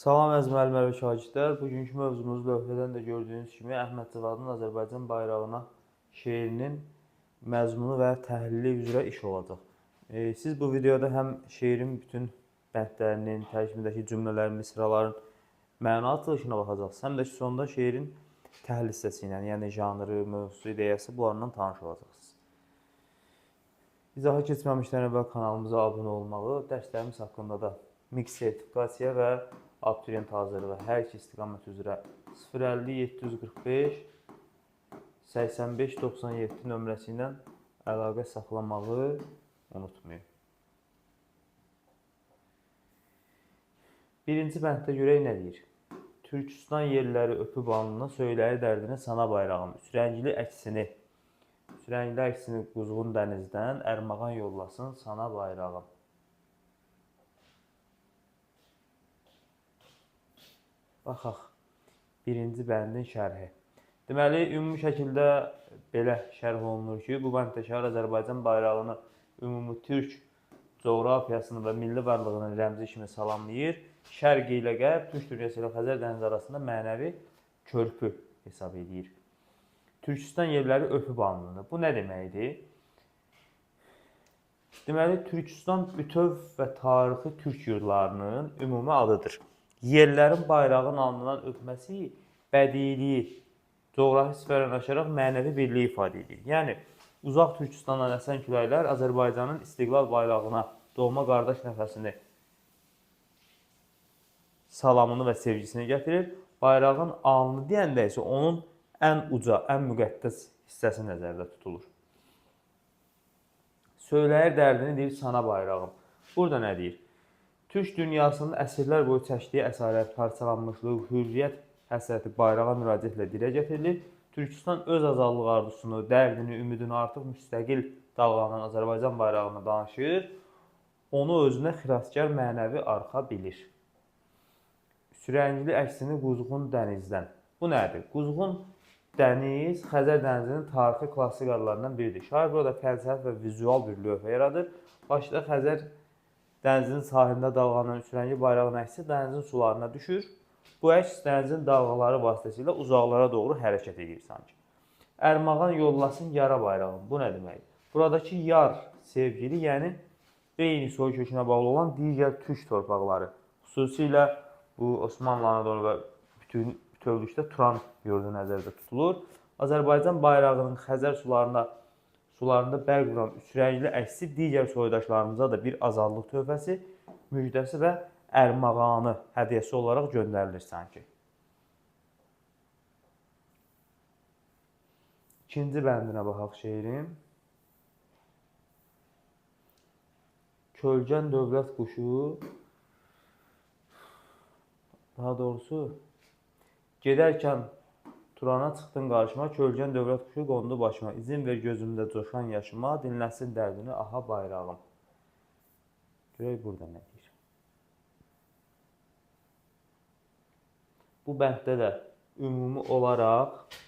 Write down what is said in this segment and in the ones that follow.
Salam əziz müəllimlər və şagirdlər. Bugünkü mövzumuz lövhədən də gördüyünüz kimi Əhməd Cavadın Azərbaycan bayrağına şeirinin məzmunu və təhlili üzrə iş olacaq. Siz bu videoda həm şeirin bütün bəndlərinin, tərkibindəki cümlələrin, misraların məna açılışına baxacaqsınız, həm də ki, sonda şeirin təhlil hissəsi ilə, yəni janrı, mövzusu, ideyası bunlarla tanış olacaqsınız. İzaha keçməmişdən əvvəl kanalımıza abunə olmağı, dərslərimiz haqqında da mix sertifikasiya və abituriyent hazırlığı hər iki istiqamət üzrə 050 745 85 97 nömrəsi ilə əlaqə saxlamağı unutmayın. Birinci bənddə görək nə deyir? Türkistan yerləri öpüb alnına, söyləyir dərdini sana bayrağım. Üçrəngli əksini quzğun dənizdən ərmağan yollasın sana bayrağım. Baxaq, birinci bəndin şərhi. Deməli, ümumi şəkildə belə şərh olunur ki, bu bənddəki Azərbaycan bayrağını ümumi türk coğrafiyasını və milli varlığının rəmzi kimi salamlayır. Şərq ilə qərb, Türk dünyası ilə Xəzər dənizi arasında mənəvi körpü hesab edir. Türkistan yerləri öpüb alnını. Bu nə deməkdir? Deməli, Türkistan bütöv və tarixi türk yurdlarının ümumi adıdır. Yerlərin bayrağın alnından öpməsi bədiliyi, coğrafi sferdən aşaraq mənəvi birliyi ifadə edir. Yəni, uzaq Türkistandan əsən küləklər Azərbaycanın istiqlal bayrağına, doğma qardaş nəfəsini, salamını və sevgisini gətirir. Bayrağın alnı deyəndə isə onun ən uca, ən müqəddəs hissəsi nəzərdə tutulur. Söyləyir dərdini deyir sana bayrağım. Burada nə deyir? Türk dünyasının əsrlər boyu çəkdiyi əsarət, parçalanmışlıq, hürriyyət həsrəti bayrağa müraciətlə dilə getirilir. Türkistan öz azadlıq arzusunu, dərdini, ümidini artıq müstəqil dalğalanan Azərbaycan bayrağına danışır. Onu özünə xilaskar mənəvi arxa bilir. Sürəngli əksini quzğun dənizdən. Bu nədir? Quzğun dəniz Xəzər dənizinin tarixi klassik adlarından biridir. Şair burada fəlsəfi və vizual bir lövhə yaradır. Başda Xəzər dənizinin sahilində dalğalanan üçrəngli bayrağın əksi dənizin sularına düşür. Bu əks dənizin dalğaları vasitəsilə uzaqlara doğru hərəkət edir sanki. Ərmağan yollasın yara bayrağım. Bu nə deməkdir? Buradakı yar sevgili, yəni eyni soy kökünə bağlı olan digər türk torpaqları. Xüsusilə bu Osmanlı Anadolu və bütövlükdə Turan yurdu nəzərdə tutulur. Azərbaycan bayrağının Xəzər sularında bərq vuran üçrəngli əksi digər soydaşlarımıza da bir azadlıq töhfəsi, müjdəsi və ərmağanı, hədiyyəsi olaraq göndərilir sanki. İkinci bəndinə baxaq şeirin. Kölgən dövlət quşu, daha doğrusu gedərkən Turana çıxdın qarşıma, kölgən dövlət quşu qondu başıma, izin ver gözümdə coşan yaşıma, dinləsin dərdini aha bayrağım. Görək burada nə deyir. Bu bənddə də ümumi olaraq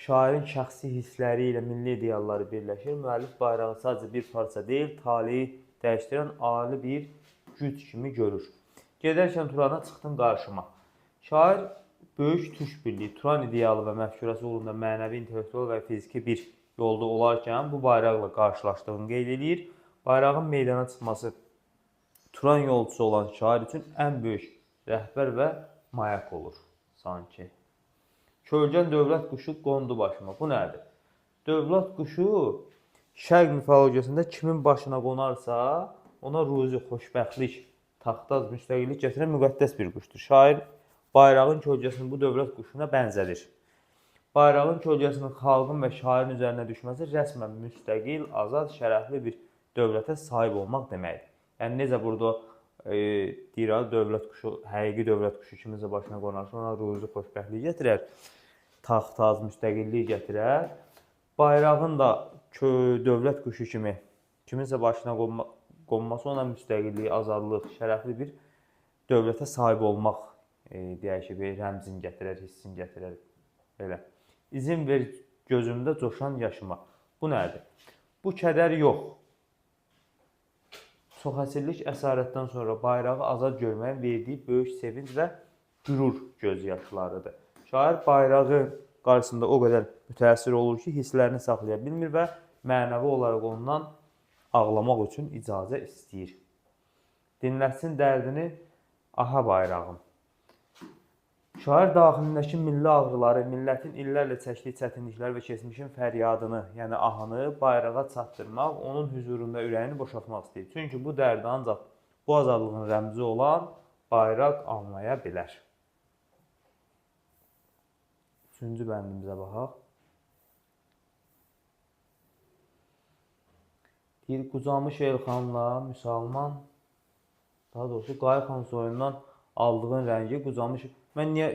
şairin şəxsi hissləri ilə milli idealları birləşir. Müəllif bayrağı sadəcə bir parça deyil, talihi dəyişdirən ali bir güc kimi görür. Gedərkən Turana çıxdın qarşıma. Şair böyük türk birliyi, Turan idealı və məfkurəsi uğrunda mənəvi, intellektual və fiziki bir yolda olarkən bu bayraqla qarşılaşdığını qeyd edir. Bayrağın meydana çıxması Turan yolcusu olan şair üçün ən böyük rəhbər və mayak olur sanki. Kölgən dövlət quşu qondu başıma. Bu nədir? Dövlət quşu şərq mifologiyasında kimin başına qonarsa ona ruzi, xoşbəxtlik, taxtaz, müstəqillik gətirən müqəddəs bir quşdur. Şair bayrağın kölgəsini bu dövlət quşuna bənzədir. Bayrağın kölgəsinin xalqın və şairin üzərinə düşməsi rəsmən müstəqil, azad, şərəfli bir dövlətə sahib olmaq deməkdir. Yəni necə burada deyir, dövlət quşu, həqiqi dövlət quşu kiminsə başına qonarsa ona ruzi, xoşbəxtlik gətirər, taxtaz, müstəqillik gətirər. Bayrağın da dövlət quşu kimi kiminsə başına qonması ona müstəqillik, azadlıq, şərəfli bir dövlətə sahib olmaq deyək ki, bir rəmzin gətirər, hissin gətirər. Belə. İzin ver gözümdə coşan yaşıma. Bu nədir? Bu kədər yox. çox əsirlik əsarətdən sonra bayrağı azad görməyin verdiyi böyük sevinc və qürur göz yaşlarıdır. Şair bayrağı qarşısında o qədər mütəəssir olur ki, hisslərini saxlaya bilmir və mənəvi olaraq ondan ağlamaq üçün icazə istəyir. Dinləsin dərdini, aha bayrağım. Şair daxilindəki milli ağrıları, millətin illərlə çəkdiyi çətinliklər və keçmişin fəryadını, yəni ahını bayrağa çatdırmaq, onun hüzurunda ürəyini boşaltmaq istəyir. Çünki bu dərdi ancaq bu azadlığın rəmzi olan bayraq anlaya bilər. Üçüncü bəndimizə baxaq. Deyir, qucamış Elxanla müsəlman, daha doğrusu Qayıxan soyundan aldığın rəngi qucamış. Mən niyə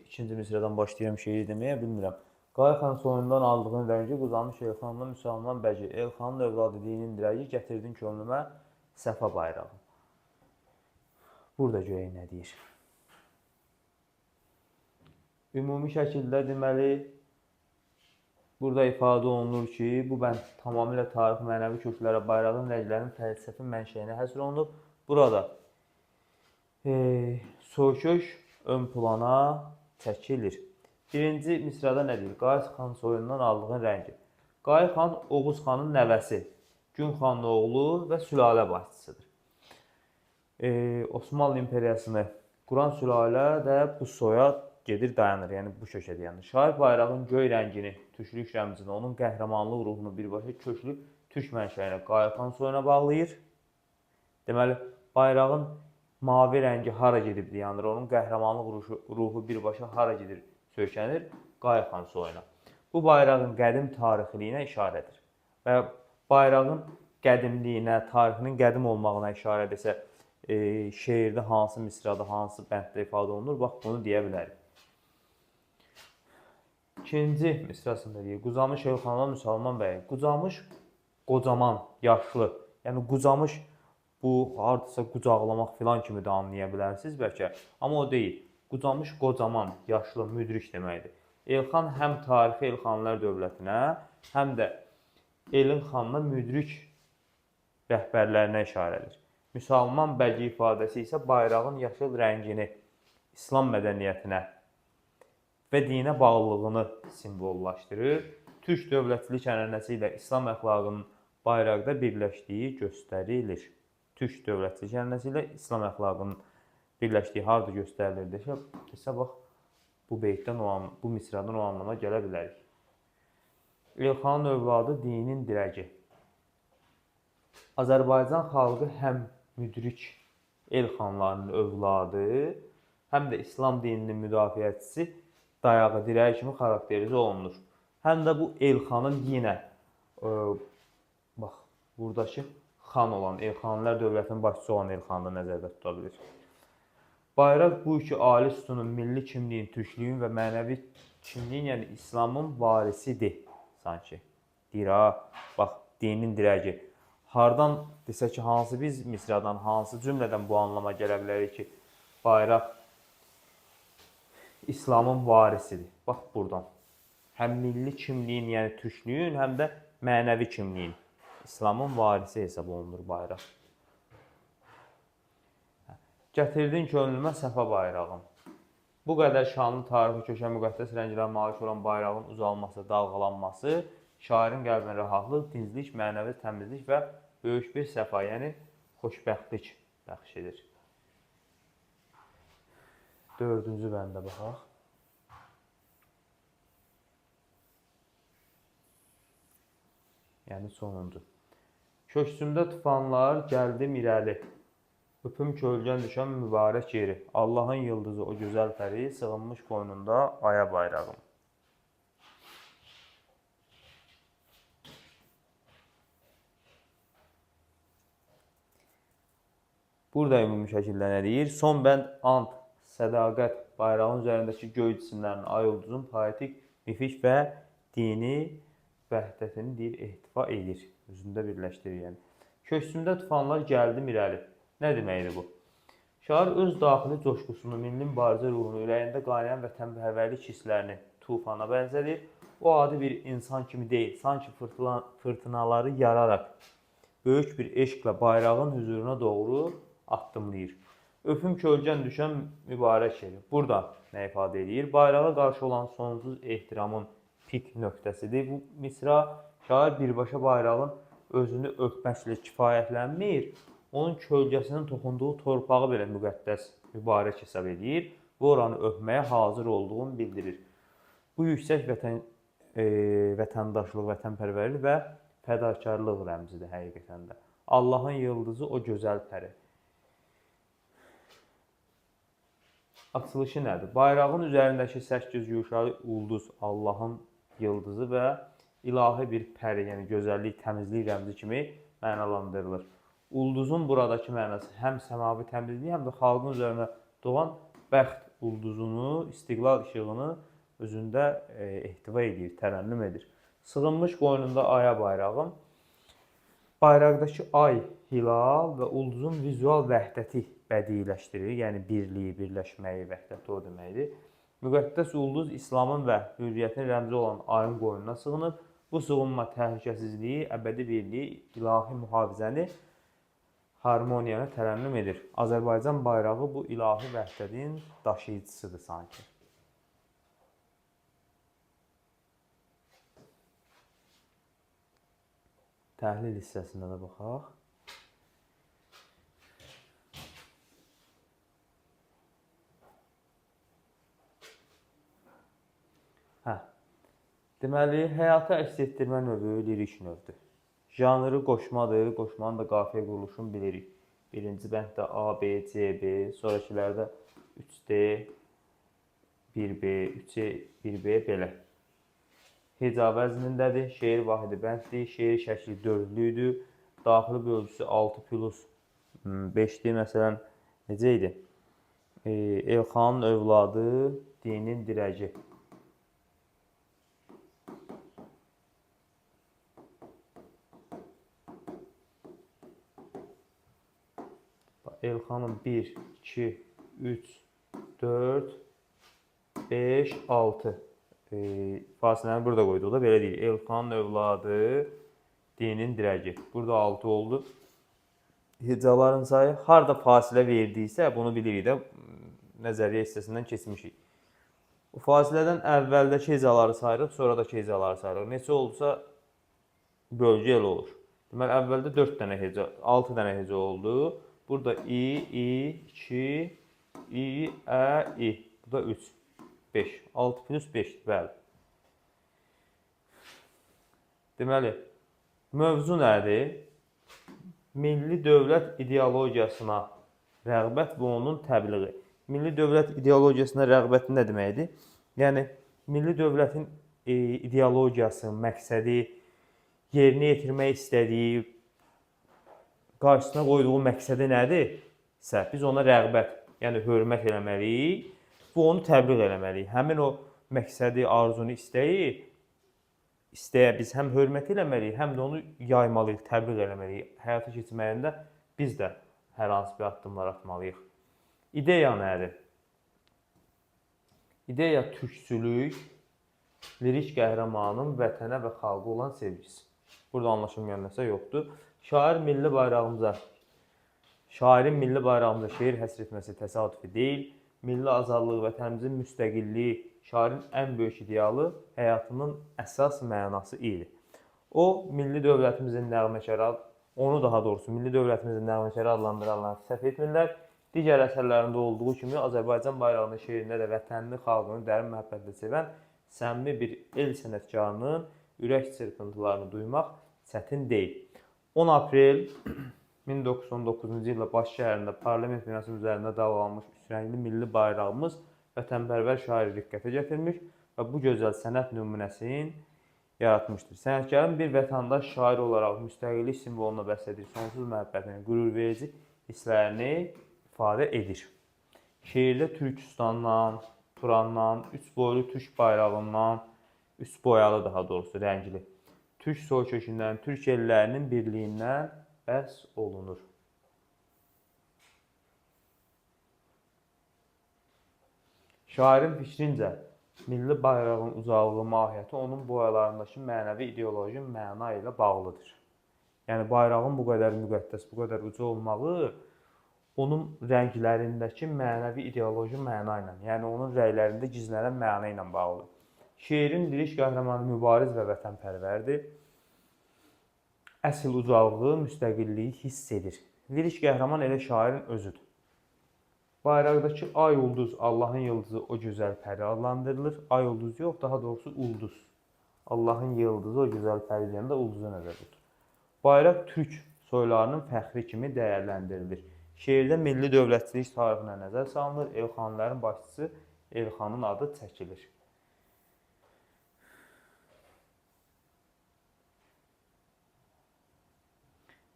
ikinci misradan başlayıram şeyi deməyə bilmirəm. Qayıxan soyundan aldığın rəngi qucamış Elxanla müsəlman bəci. Elxanın övladı dinin dirəyi gətirdin könlümə səfa bayrağı. Burada görək nə deyir. Ümumi şəkildə deməli, burada ifadə olunur ki, bu bənd tamamilə tarix mənəvi köklərə, bayrağın rənglərin fəlsəfi mənşəyinə həsr olunub. Burada soykök ön plana çəkilir. Birinci misrada nə deyir? Qayıxan soyundan aldığın rəngi. Qayıxan Oğuz xanın nəvəsi, Gün xanın oğlu və sülalə başçısıdır. Osmanlı imperiyasını quran sülalə də bu soya gedir, dayanır, yəni bu kökə dayanır. Şair bayrağın göy rəngini, türklük rəmzini, onun qəhrəmanlıq ruhunu birbaşa köklü türk mənşəyinə, Qayıxan soyuna bağlayır. Deməli, bayrağın mavi rəngi hara gedib dayanır, onun qəhrəmanlıq ruhu birbaşa hara gedir, söykənir, Qayıxan soyuna. Bu bayrağın qədim tarixliyinə işarədir. Və bayrağın qədimliyinə, tarixinin qədim olmağına işarə edirsə, şeirdə hansı misrada, hansı bənddə ifadə olunur, bax bunu deyə bilərik. İkinci misrasında deyir, Qucamış Elxanla müsəlman bəyi. Qucamış qocaman, yaşlı. Yəni qucamış bu hardasa qucaqlamaq filan kimi də anlaya bilərsiniz bəlkə. Amma o deyil. Qucamış qocaman, yaşlı, müdrik deməkdir. Elxan həm tarixi Elxanlar dövlətinə, həm də Elin xanına müdrik rəhbərlərinə işarə edir. Müsəlman bəgi ifadəsi isə bayrağın yaşıl rəngini İslam mədəniyyətinə və dinə bağlılığını simvollaşdırır. Türk dövlətçilik ənənəsi ilə İslam əxlaqının bayraqda birləşdiyi göstərilir. Türk dövlətçilik ənənəsi ilə İslam əxlaqının birləşdiyi harda göstərilir desə, bax, bu beytdən, bu misradan o anlama gələ bilərik. Elxanın övladı dinin dirəgi. Azərbaycan xalqı həm müdrik Elxanların övladı, həm də İslam dininin müdafiəçisi, dayağı, dirəyi kimi xarakterizə olunur. Həm də bu Elxanın yenə, bax, buradakı xan olan, Elxanlar dövlətinin başçısı olan Elxanı nəzərdə tuta bilir. Bayraq bu iki ali sütunun milli kimliyin, türklüyün və mənəvi kimliyin, yəni İslamın varisidir sanki. Deyir, bax, dinin dirəgi. Hardan desə ki, hansı biz misradan, hansı cümlədən bu anlama gələ bilərik ki, bayraq İslamın varisidir. Bax, buradan. Həm milli kimliyin, yəni türklüyün, həm də mənəvi kimliyin. İslamın varisi hesab olunur bayraq. Gətirdin könlümə səfa bayrağım. Bu qədər şanlı tarixi kökə müqəddəs rənglərə malik olan bayrağın uzalması, dalğalanması şairin qəlbinə rahatlıq, dinclik, mənəvi təmizlik və böyük bir səfa, yəni xoşbəxtlik bəxş edir. Dördüncü bəndə baxaq. Yəni sonuncu. Köksümdə tufanlar gəldim irəli. Öpüm kölgən düşən mübarək yeri. Allahın yıldızı o gözəl pəri, sığınmış qoynunda aya bayrağım. Burada ümumi şəkildə nə deyir? Son bənd ant, sədaqət, bayrağın üzərindəki göy cisimlərin, ay ulduzun poetik, mifik və dini vəhdətini deyir, ehtiva edir. Özündə birləşdirir yəni. Köksümdə tufanlar gəldim irəli. Nə deməkdir bu? Şair öz daxili coşqusunu, milli mübarizə ruhunu, ürəyində qaynayan vətənpərvərlik hisslərini tufana bənzədir. O adi bir insan kimi deyil, sanki fırtınaları yararaq böyük bir eşqlə bayrağın hüzuruna doğru addımlayır. Öpüm kölgən düşən mübarək yeri. Burada nə ifadə edir? Bayrağa qarşı olan sonsuz ehtiramın pik nöqtəsidir. Bu misra şair birbaşa bayrağın özünü öpməklə kifayətlənmir, onun kölgəsinin toxunduğu torpağı belə müqəddəs, mübarək hesab edir və oranı öpməyə hazır olduğunu bildirir. Bu yüksək vətəndaşlıq, vətənpərvərlik və fədakarlıq rəmzidir həqiqətən də. Allahın yıldızı o gözəl pəri. Açılışı nədir? Bayrağın üzərindəki 8 yuşalı ulduz Allahın yıldızı və ilahi bir pəri, yəni gözəllik, təmizlik rəmzi kimi mənalandırılır. Ulduzun buradakı mənası həm səmavi təmizlik, həm də xalqın üzərində doğan bəxt ulduzunu, istiqlal işığını özündə ehtiva edir, tərənnüm edir. Sığınmış qoynunda aya bayrağım, bayraqdakı ay, hilal və ulduzun vizual vəhdəti bədiləşdirir, yəni birliyi, birləşməyi, vəhdəti o deməkdir. Müqəddəs ulduz İslamın və hürriyyətin rəmzi olan ayın qoynuna sığınıb, bu sığınma təhlükəsizliyi, əbədi birliyi, ilahi mühafizəni, harmoniyanı tərənnüm edir. Azərbaycan bayrağı bu ilahi vəhdətin daşıyıcısıdır sanki. Təhlil hissəsində də baxaq. Deməli, həyata əks etdirmə növü lirik növdür. Janrı qoşmadır, qoşmanın da qafiyə quruluşunu bilirik. Birinci bənddə A, B, C, B, sonrakilərdə 3D, 1B, 3C, 1B belə. Heca vəznindədir, şeir vahidi bənddir, şeir şəkli dördlüydür, daxili bölgüsü 6 plus 5'dir. Məsələn, necə idi? Elxanın övladı, dinin dirəci. Elxanın 1, 2, 3, 4, 5, 6 fasiləni burada qoyduq da belə deyil. Elxanın övladı, dinin dirəci. Burada 6 oldu. Hecaların sayı harda fasilə verdiysə bunu bilirik də, nəzəriyyə hissəsindən keçmişik. Bu fasilədən əvvəldəki hecaları sayırıq, sonradakı hecaları sayırıq. Neçə oldusa bölgü elə olur. Deməli, əvvəldə 4 dənə heca, 6 dənə heca oldu. Burada i, 2, i, ə, i. Burada 3, 5. 6 plus 5, bəli. Deməli, mövzu nədir? Milli dövlət ideologiyasına rəğbət və onun təbliği. Milli dövlət ideologiyasına rəğbət nə deməkdir? Yəni, milli dövlətin ideologiyası, məqsədi, yerinə yetirmək istədiyi, qarşısına qoyduğu məqsədi nədirsə, biz ona rəğbət, yəni hörmət eləməliyik və onu təbliğ eləməliyik. Həmin o məqsədi, arzunu, istəyə biz həm hörmət eləməliyik, həm də onu yaymalıyıq, təbliğ eləməliyik. Həyata keçməyində biz də hər hansı bir addımlar atmalıyıq. İdeya nədir? İdeya türkçülük, lirik qəhrəmanın vətənə və xalqa olan sevgisi. Burada anlaşılmayan nəsə yoxdur. Şairin milli bayrağımıza şeir həsr etməsi təsadüfi deyil. Milli azadlıq, vətənimizin müstəqilliyi, şairin ən böyük idealı, həyatının əsas mənası idi. O, milli dövlətimizin nəğməkarı, milli dövlətimizin nəğməkarı adlandıranlar səhv etmirlər. Digər əsərlərində olduğu kimi Azərbaycan bayrağının şeirində də vətənini, xalqını dərin məhəbbətlə sevən səmimi bir el sənətkarının ürək çırpıntılarını duymaq çətin deyil. 10 aprel 1919-cu ildə Bakı şəhərində parlament binasının üzərində dağlanmış üçrəngli milli bayrağımız vətənpərvər şairi diqqətə gətirmiş və bu gözəl sənət nümunəsini yaratmışdır. Sənətkarın bir vətəndaş şair olaraq müstəqillik simvoluna bəslədiyi sonsuz məhəbbətini, qürurverici hisslərini ifadə edir. Şeirdə Türkistandan, Turandan, üç boylu Türk bayrağından, üç boyalı daha doğrusu rəngli, Türk soykökündən, Türk ellərinin birliyindən bəhs olunur. Şairin fikrincə, milli bayrağın ucalığı, mahiyyəti onun boyalarındakı mənəvi ideoloji məna ilə bağlıdır. Yəni bayrağın bu qədər müqəddəs, bu qədər uca olmağı onun rənglərindəki mənəvi ideoloji məna ilə, yəni onun rənglərində gizlənən məna ilə bağlıdır. Şeirin lirik qəhrəmanı mübariz və vətənpərvərdir. Əsl ucalığı, müstəqilliyi hiss edir. Lirik qəhrəman elə şairin özüdür. Bayraqdakı ay ulduz, Allahın yıldızı o gözəl pəri adlandırılır. Ay ulduz yox, daha doğrusu ulduz. Allahın yıldızı o gözəl pəri deyəndə ulduzu nəzərdə tutur. Bayraq türk soylarının fəxri kimi dəyərləndirilir. Şeirdə milli dövlətçilik tarixinə nəzər salınır. Elxanilərin başçısı Elxanın adı çəkilir.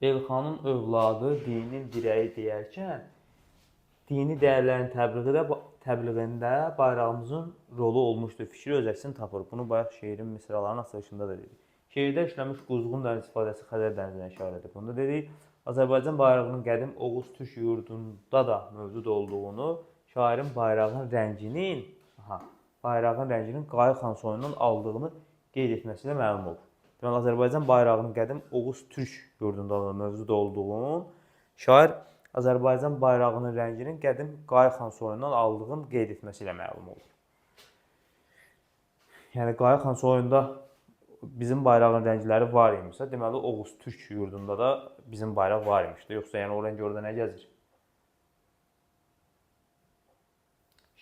Elxanın övladı dinin dirəyi deyərkən, dini dəyərlərin təbliğində bayrağımızın rolu olmuşdur. Fikri öz əksini tapır. Bunu bayaq şeirin misralarının açılışında da dedik. Şeirdə işlənmiş quzğun dəniz ifadəsi Xəzər dənizinə işarədir. Bunu da dedik. Azərbaycan bayrağının qədim Oğuz Türk yurdunda da mövcud olduğunu, şairin bayrağın rənginin Qayı xan soyundan aldığını qeyd etməsilə məlum olur. Deməli, Azərbaycan bayrağının qədim Oğuz Türk yurdunda da mövcud olduğunu, şair Azərbaycan bayrağının rənginin qədim Qayı xan soyundan aldığını qeyd etməsilə məlum olur. Yəni, Qayı xan soyunda bizim bayrağın rəngləri var imişsə, deməli Oğuz Türk yurdunda da bizim bayraq var imişdi. Yoxsa yəni o rəng orada nə gəzir?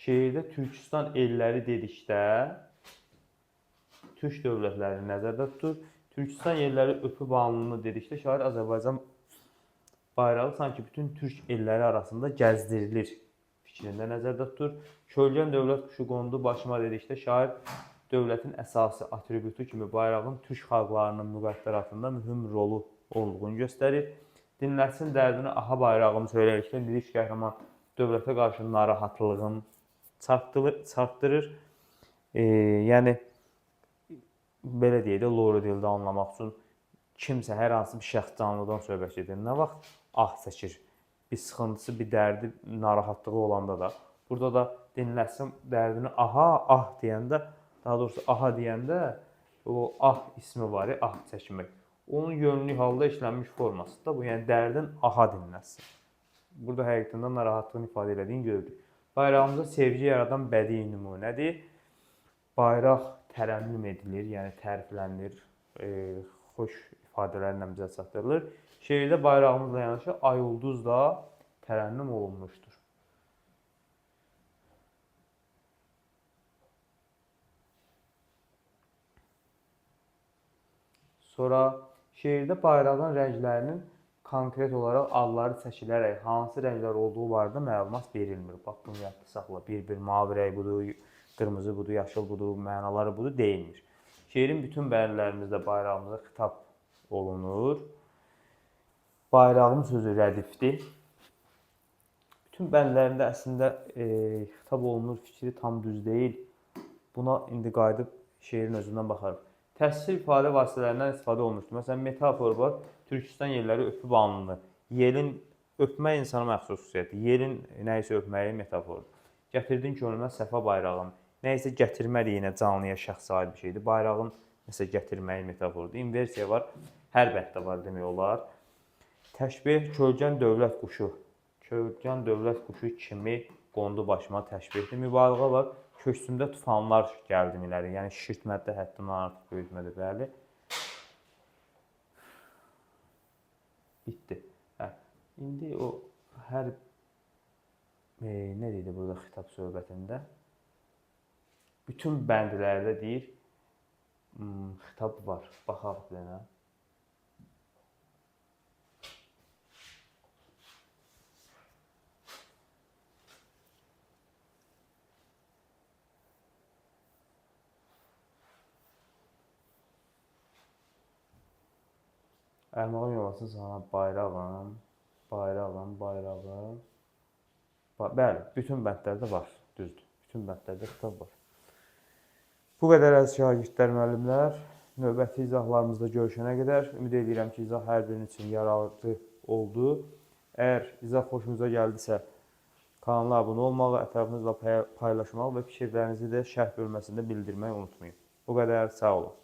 Şeirdə Türkistan elləri dedikdə türk dövlətlərini nəzərdə tutur. Türkistan elləri öpüb alnını dedikdə şair Azərbaycan bayrağı sanki bütün türk elləri arasında gəzdirilir fikrində nəzərdə tutur. Kölgən dövlət quşu qondu başıma dedikdə şair dövlətin əsası atributu kimi bayrağın türk xalqlarının müqəddəratında mühüm rolu olduğunu göstərir. Dinləsin dərdini aha bayrağım söyləyərəkdə lirik qəhrəman dövlətə qarşı narahatlığını çartdırır. Yəni, belə deyək də, lori dildə anlamaq üçün kimsə hər hansı bir şəxs canlıdan söhbət edir. Nə vaxt ah çəkir, bir sıxıntısı, bir dərdi, narahatlığı olanda da. Burada da dinləsin dərdini aha, ah deyəndə, daha doğrusu aha deyəndə o ah ismi var ya, ah çəkmək. Onun yönlü halda işlənmiş formasıdır. Bu, yəni dərdin aha dinləsin. Burada həqiqətən narahatlığını ifadə edildiyini görürük. Bayrağımıza sevgi yaradan bədii nümunədir. Bayraq tərənnüm edilir, yəni təriflənilir, xoş ifadələrlə bizə çatdırılır. Şeirdə bayrağımızla yanaşı ay ulduz da tərənnüm olunmuşdur. Sonra şeirdə bayrağın rənglərinin konkret olaraq adları çəkilərək hansı rənglər olduğu barədə məlumat verilmir. Bax, bunu yadda saxla. Bir mavi rəng budur, qırmızı budur, yaşıl budur, mənaları budur, deyilmir. Şeirin bütün bəndlərimizdə bayrağımıza xitab olunur. Bayrağım sözü rədifdir. Bütün bəndlərində əslində xitab olunur fikri tam düz deyil. Buna indi qayıdıb şeirin özündən baxarıq. Təsvir ifadə vasitələrindən istifadə olunmuşdur. Məsələn, metafor var. Türkistan yerləri öpüb alnını. Yelin öpmək insana məxsus xüsusiyyətdir. Yelin nəyisə öpməyi metafordur. Gətirdin könlümə səfa bayrağım. Nəyisə gətirmək də yenə canlıya şəxsə aid bir şeydir. Bayrağın nəsə gətirməyi metafordur. İnversiya var. Hər bənddə var demək olar. Təşbih kölgən dövlət quşu. Kölgən dövlət quşu kimi qondu başıma təşbihdir. Mübaliğə var. Köksümdə tufanlar gəldim iləri. Yəni şişirtmədə həddindən artıq böyütmədir, bəli. Bitdi. İndi o hər nə deyildi burada xitab söhbətində? Bütün bəndlərdə deyir xitab var. Baxaq bir dənə. Ərmağan yolasın sana bayrağım, bayrağım. Bəli, bütün bəndlərdə var, düzdür. Bütün bəndlərdə xitab var. Bu qədər əziz şagirdlər, müəllimlər. Növbəti izahlarımızda görüşənə qədər ümid edirəm ki, izah hər birinin üçün yararlı oldu. Əgər izah xoşunuza gəldisə, kanala abunə olmağı, ətrafınızla paylaşmağı və fikirlərinizi də şərh bölməsində bildirməyi unutmayın. Bu qədər, sağ olun.